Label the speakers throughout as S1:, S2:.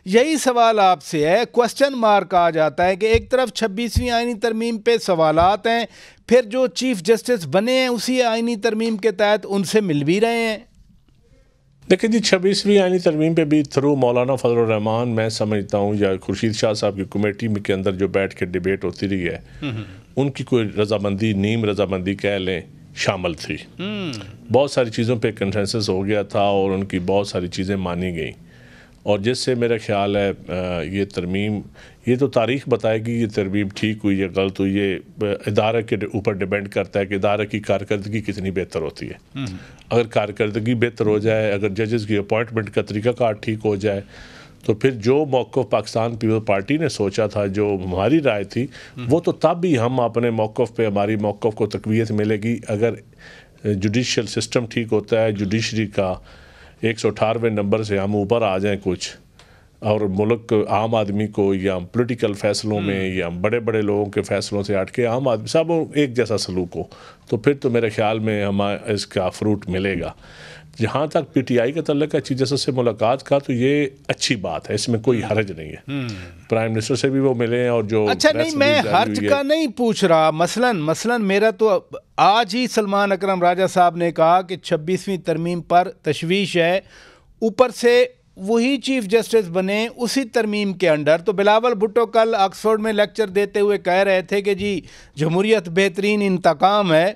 S1: یہی سوال آپ سے ہے، کوسچن مارک آ جاتا ہے کہ ایک طرف 26ویں آئینی ترمیم پہ سوالات ہیں، پھر جو چیف جسٹس بنے ہیں اسی آئینی ترمیم کے تحت ان سے مل بھی رہے ہیں۔
S2: دیکھیں جی 26ویں آئینی ترمیم پہ بھی تھرو مولانا فضل الرحمان میں سمجھتا ہوں یا خورشید شاہ صاحب کی کمیٹی کے اندر جو بیٹھ کے ڈیبیٹ ہوتی رہی ہے ان کی کوئی رضامندی نیم رضامندی کہہ لیں شامل تھی، بہت ساری چیزوں پہ کنسنسس ہو گیا تھا اور ان کی بہت ساری چیزیں مانی گئیں، اور جس سے میرا خیال ہے یہ ترمیم، یہ تو تاریخ بتائے گی یہ ترمیم ٹھیک ہوئی یا غلط ہوئی، یہ ادارے کے اوپر ڈیپینڈ کرتا ہے کہ ادارے کی کارکردگی کتنی بہتر ہوتی ہے۔ اگر کارکردگی بہتر ہو جائے، اگر ججز کی اپوائنٹمنٹ کا طریقہ کار ٹھیک ہو جائے، تو پھر جو موقف پاکستان پیپل پارٹی نے سوچا تھا، جو ہماری رائے تھی، وہ تو تب بھی ہم اپنے موقف پہ، ہماری موقف کو تقویت ملے گی اگر جوڈیشل سسٹم ٹھیک ہوتا ہے، جوڈیشری کا 118ویں نمبر سے ہم اوپر آ جائیں کچھ، اور ملک عام آدمی کو یا پولیٹیکل فیصلوں میں یا بڑے بڑے لوگوں کے فیصلوں سے ہٹ کے عام آدمی سب ایک جیسا سلوک ہو، تو پھر تو میرے خیال میں ہمیں اس کا فروٹ ملے گا۔ جہاں تک پی ٹی آئی کا تعلق ہے چیف جسٹس سے ملاقات کا، تو یہ اچھی بات ہے، اس میں کوئی حرج نہیں ہے۔ پرائم منسٹر سے بھی وہ ملے ہیں، اور جو
S1: اچھا نہیں، میں حرج کا نہیں پوچھ رہا، مثلا میرا تو آج ہی سلمان اکرم راجہ صاحب نے کہا کہ 26ویں ترمیم پر تشویش ہے، اوپر سے وہی چیف جسٹس بنے اسی ترمیم کے انڈر۔ تو بلاول بھٹو کل آکسفورڈ میں لیکچر دیتے ہوئے کہہ رہے تھے کہ جی جمہوریت بہترین انتقام ہے۔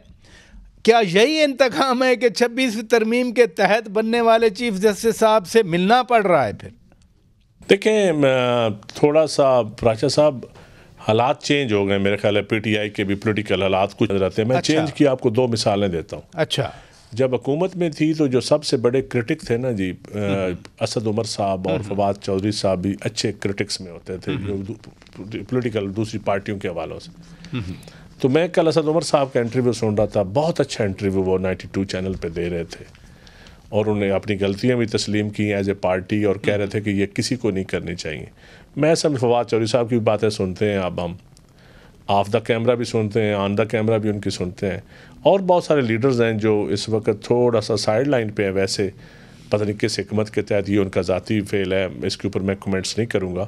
S1: کیا یہی انتقام ہے کہ 26ویں ترمیم کے تحت بننے والے چیف جسٹس صاحب سے ملنا پڑ رہا ہے؟ پھر
S2: دیکھیں تھوڑا سا راجہ صاحب حالات چینج ہو گئے، میرے خیال ہے پی ٹی آئی کے بھی پولیٹیکل حالات کچھ رہتے ہیں۔ میں چینج کی آپ کو 2 مثالیں دیتا ہوں۔
S1: اچھا،
S2: جب حکومت میں تھی تو جو سب سے بڑے کرٹک تھے نا جی، اسد عمر صاحب اور فواد چودھری صاحب بھی اچھے کرٹکس میں ہوتے تھے پولیٹیکل دوسری پارٹیوں کے حوالوں سے۔ تو میں کل اسد عمر صاحب کا انٹرویو سن رہا تھا، بہت اچھا انٹرویو وہ 92 چینل پہ دے رہے تھے، اور انہوں نے اپنی غلطیاں بھی تسلیم کی ایز اے پارٹی، اور کہہ رہے تھے کہ یہ کسی کو نہیں کرنی چاہیے۔ میں سب فواد چودھری صاحب کی باتیں سنتے ہیں، اب ہم آف دا کیمرہ بھی سنتے ہیں، آن دا کیمرہ بھی ان کی سنتے ہیں، اور بہت سارے لیڈرز ہیں جو اس وقت تھوڑا سا سائیڈ لائن پہ ہیں، ویسے پتہ نہیں کس حکمت کے تحت، یہ ان کا ذاتی فعل ہے، اس کے اوپر میں کمنٹس نہیں کروں گا،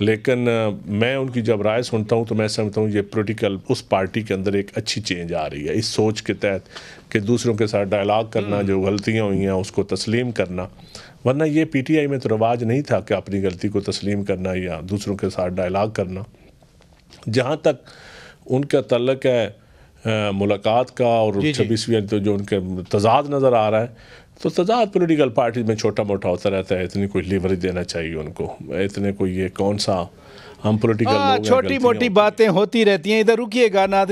S2: لیکن میں ان کی جب رائے سنتا ہوں تو میں سمجھتا ہوں یہ پولیٹیکل اس پارٹی کے اندر ایک اچھی چینج آ رہی ہے اس سوچ کے تحت کہ دوسروں کے ساتھ ڈائلاگ کرنا، جو غلطیاں ہوئی ہیں اس کو تسلیم کرنا، ورنہ یہ پی ٹی آئی میں تو رواج نہیں تھا کہ اپنی غلطی کو تسلیم کرنا یا دوسروں کے ساتھ ڈائلاگ کرنا۔ جہاں تک ان کا تعلق ہے ملاقات کا اور 26ویں تو جو ان کے تضاد نظر آ رہا ہے، تو تضاد پولیٹیکل پارٹی میں چھوٹا موٹا ہوتا رہتا ہے، اتنی کوئی لیوریج دینا چاہیے ان کو، اتنے کوئی یہ کون سا ہم پولیٹیکل لوگ ہیں،
S1: چھوٹی موٹی باتیں ہوتی رہتی ہیں۔ ادھر رکیے گا ناظرین۔